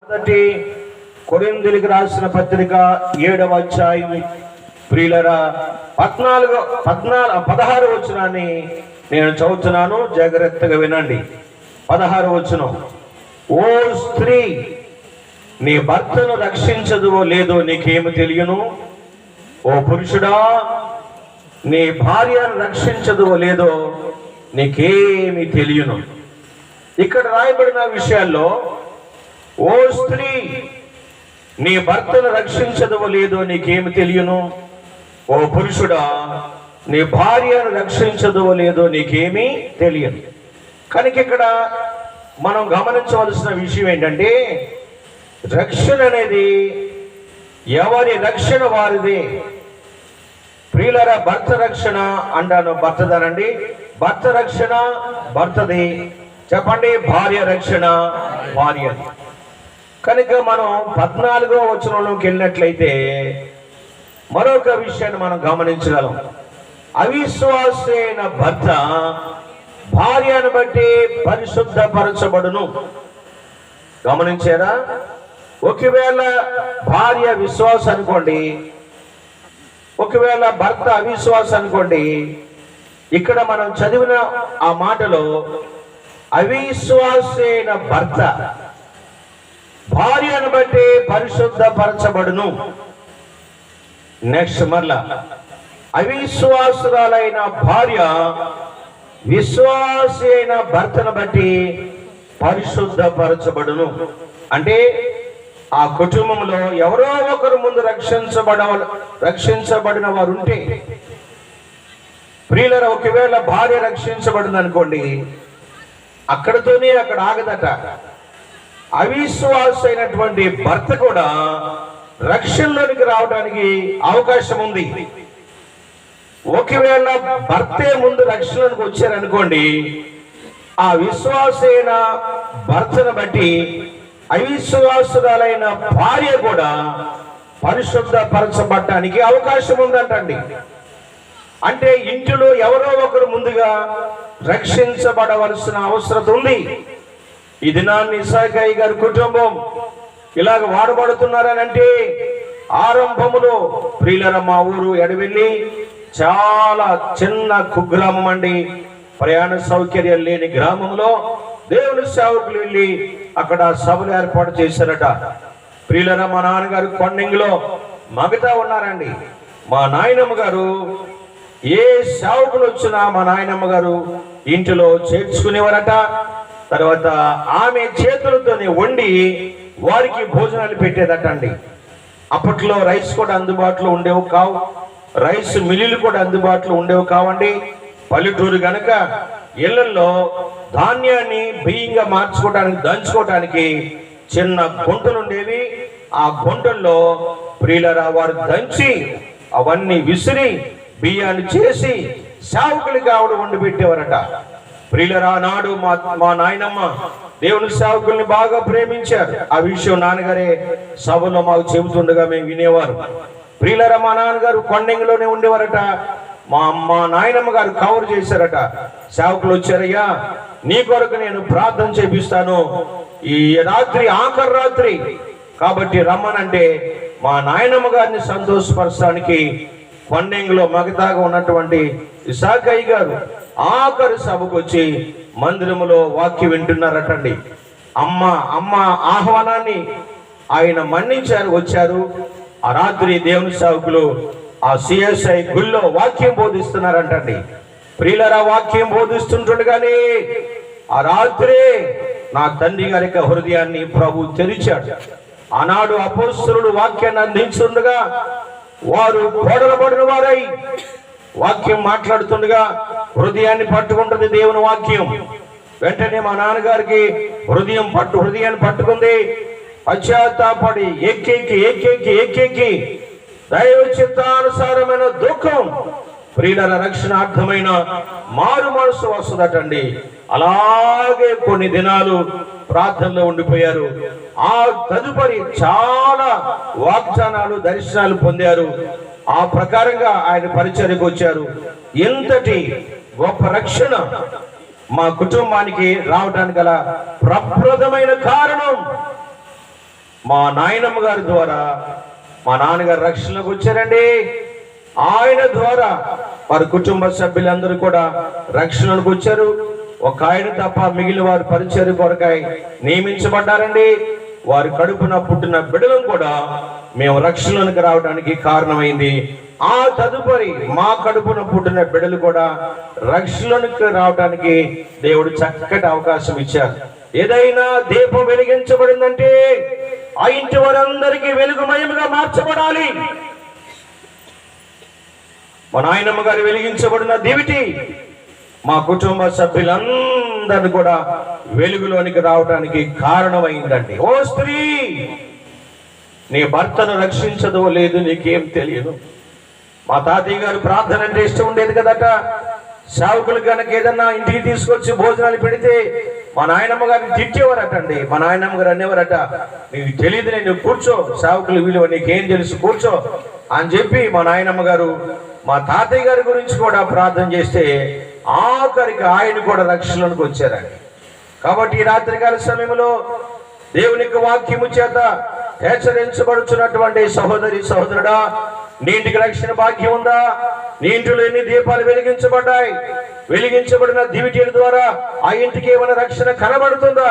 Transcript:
మొదటి కొరింథీయులకు రాసిన పత్రిక 7వ అధ్యాయం ప్రియులరా 16 వచనాన్ని నేను చదువుతున్నాను, జాగ్రత్తగా వినండి. 16 వచనం, ఓ స్త్రీ, నీ భర్తను రక్షించదువో లేదో నీకేమి తెలియను? ఓ పురుషుడా, నీ భార్యను రక్షించదువో లేదో నీకేమి తెలియను? ఇక్కడ రాయబడిన విషయాల్లో, ఓ స్త్రీ, నీ భర్తను రక్షించదువో లేదో నీకేమి తెలియను? ఓ పురుషుడా, నీ భార్యను రక్షించదువో లేదో నీకేమీ తెలియదు. కనుక ఇక్కడ మనం గమనించవలసిన విషయం ఏంటంటే, రక్షణ అనేది ఎవరి రక్షణ వారిదే. ప్రియులరా, భర్త రక్షణ అంటాను, భర్తదనండి. భర్త రక్షణ భర్తది, చెప్పండి. భార్య రక్షణ భార్యది. కనుక మనం 14వ వచనంలోకి వెళ్ళినట్లయితే మరొక విషయాన్ని మనం గమనించగలం. అవిశ్వాసైన భర్త భార్యను బట్టి పరిశుద్ధపరచబడును. గమనించారా? ఒకవేళ భార్య విశ్వాసం అనుకోండి, ఒకవేళ భర్త అవిశ్వాసం అనుకోండి, ఇక్కడ మనం చదివిన ఆ మాటలో అవిశ్వాసైన భర్త భార్యను బట్టి పరిశుద్ధపరచబడును. నెక్స్ట్ మరలా, అవిశ్వాసురాలైన భార్య విశ్వాసి అయిన భర్తను బట్టి పరిశుద్ధపరచబడును. అంటే ఆ కుటుంబంలో ఎవరో ఒకరు ముందు రక్షించబడిన వారు ఉంటే, ప్రియులర, ఒకవేళ భార్య రక్షించబడింది అనుకోండి, అక్కడితోనే అక్కడ ఆగదట. అవిశ్వాస అయినటువంటి భర్త కూడా రక్షణలోనికి రావడానికి అవకాశం ఉంది. ఒకవేళ భర్తే ముందు రక్షణలోకి వచ్చారనుకోండి, ఆ విశ్వాసైన భర్తను బట్టి అవిశ్వాసురాలైన భార్య కూడా పరిశుద్ధపరచబడటానికి అవకాశం ఉందంటండి. అంటే ఇంటిలో ఎవరో ఒకరు ముందుగా రక్షించబడవలసిన అవసరం ఉంది. ఈ దినాన్ని ఇసాకయ్య గారి కుటుంబం ఇలాగ వాడబడుతున్నారనంటే, ఆరంభములో ప్రియులర, మా ఊరు ఎడవెల్లి చాలా చిన్న కుగ్రామం అండి. ప్రయాణ సౌకర్యాలు లేని గ్రామంలో దేవుని సేవకులు వెళ్ళి అక్కడ సభలు ఏర్పాటు చేశారట. ప్రియులర, మా నాన్నగారు కొండంగిలో మగతా ఉన్నారండి. మా నాయనమ్మ గారు ఏ సేవకులు వచ్చినా మా నాయనమ్మ గారు ఇంటిలో చేర్చుకునేవారట. తర్వాత ఆమె చేతులతోనే వండి వారికి భోజనాలు పెట్టేదట అండి. అప్పట్లో రైస్ కూడా అందుబాటులో ఉండేవి కావు, రైస్ మిల్లులు కూడా అందుబాటులో ఉండేవి కావండి. పల్లెటూరు గనక ఇళ్లలో ధాన్యాన్ని బియ్యంగా మార్చుకోవడానికి, దంచుకోవడానికి చిన్న గుంటలు ఉండేవి. ఆ గుంటల్లో ప్రియులరా, వారు దంచి అవన్నీ విసిరి బియ్యాన్ని చేసి సేవకులకి ఆవిడ వండి పెట్టేవారట. ప్రియులరా, నాడు మా నాయనమ్మ దేవుని సేవకుల్ని బాగా ప్రేమించారు. ఆ విషయం నాన్నగారే సభలో మాకు చెబుతుండగా మేము వినేవారు. ప్రియులరా, మా నాన్నగారు కొండంగిలోనే ఉండేవారట. మా నాయనమ్మ గారు కవర్ చేశారట. సేవకులు వచ్చారయ్యా, నీ కొరకు నేను ప్రార్థన చేపిస్తాను, ఈ రాత్రి ఆఖరి రాత్రి కాబట్టి రమ్మనంటే, మా నాయనమ్మ గారిని సంతోషపరచడానికి కొండంగిలో మగతాగా ఉన్నటువంటి ఇసాకయ్య గారు ఆఖరి సభకు వచ్చి మందిరములో వాక్యం వింటున్నారటండి. అమ్మ ఆహ్వానాన్ని ఆయన మన్నించారు, వచ్చారు. ఆ రాత్రి దేవుని సేవకులు ఆ సిఎస్ఐ గుళ్ళో వాక్యం బోధిస్తున్నారంటండి. ప్రియులరా, వాక్యం బోధిస్తుంటుండగానే ఆ రాత్రి నా తండ్రి గారి హృదయాన్ని ప్రభు తెరిచాడు. ఆనాడు అపోస్తలుడు వాక్యాన్ని అందించుండగా వారు కోడలబడిన వారై వాక్యం మాట్లాడుతుండగా హృదయాన్ని పట్టుకుంటుంది దేవుని వాక్యం. వెంటనే మా నాన్నగారికి హృదయాన్ని పట్టుకుంది. పశ్చాత్తాపడి ఎక్కెక్కి దైవ చిత్తానుసారమైన దుఃఖం, ప్రియుల రక్షణార్థమైన మారు మనసు వస్తుందటండి. అలాగే కొన్ని దినాలు ప్రార్థనలో ఉండిపోయారు. ఆ తదుపరి చాలా వాగ్దానాలు, దర్శనాలు పొందారు. ఆ ప్రకారంగా ఆయన పరిచర్యకు వచ్చారు. ఎంతటి గొప్ప రక్షణ మా కుటుంబానికి రావడానికి గల ప్రప్రదమైన కారణం మా నాయనమ్మ గారి ద్వారా మా నాన్నగారు రక్షణలోకి వచ్చారండి. ఆయన ద్వారా వారి కుటుంబ సభ్యులందరూ కూడా రక్షణలోకి వచ్చారు. ఒక ఆయన తప్ప మిగిలిన వారు పరిచర్య కొరకై నియమించబడ్డారండి. వారి కడుపున పుట్టిన బిడ్డలను కూడా మేము రక్షణలోనికి రావడానికి కారణమైంది. ఆ తదుపరి మా కడుపున పుట్టిన బిడ్డలు కూడా రక్షణలోనికి రావడానికి దేవుడు చక్కటి అవకాశం ఇచ్చారు. ఏదైనా దీపం వెలిగించబడిందంటే ఆ ఇంటి వారందరికీ వెలుగుమయముగా మార్చబడాలి. మా నాయనమ్మ గారు వెలిగించబడిన దివిటి మా కుటుంబ సభ్యులందరూ కూడా వెలుగులోనికి రావడానికి కారణమైందండి. ఓ స్త్రీ, నీ భర్తను రక్షించదో లేదు నీకేం తెలియదు. మా తాతయ్య గారు ప్రార్థన అంటే ఇష్టం ఉండేది కదట. సేవకులు కనుక ఏదన్నా ఇంటికి తీసుకొచ్చి భోజనాలు పెడితే మా నాయనమ్మ గారిని తిట్టేవారటండి. మా నాయనమ్మ గారు అనేవారట, నీకు తెలియదు, నేను కూర్చో, సేవకులు విలువ నీకేం తెలుసు, కూర్చో అని చెప్పి మా నాయనమ్మ గారు మా తాతయ్య గారి గురించి కూడా ప్రార్థన చేస్తే ఆఖరికి ఆయన కూడా రక్షణలోకి వచ్చారండి. కాబట్టి ఈ రాత్రికాల సమయంలో దేవునికి వాక్యము చేత హెచ్చరించబడుచున్నటువంటి సహోదరి సహోదరుడా, నీ ఇంటికి రక్షణ భాగ్యం ఉందా? నీ ఇంటిలో ఎన్ని దీపాలు వెలిగించబడ్డాయి? వెలిగించబడిన దివిటీల ద్వారా ఆ ఇంటికి ఏమైనా రక్షణ కనబడుతుందా?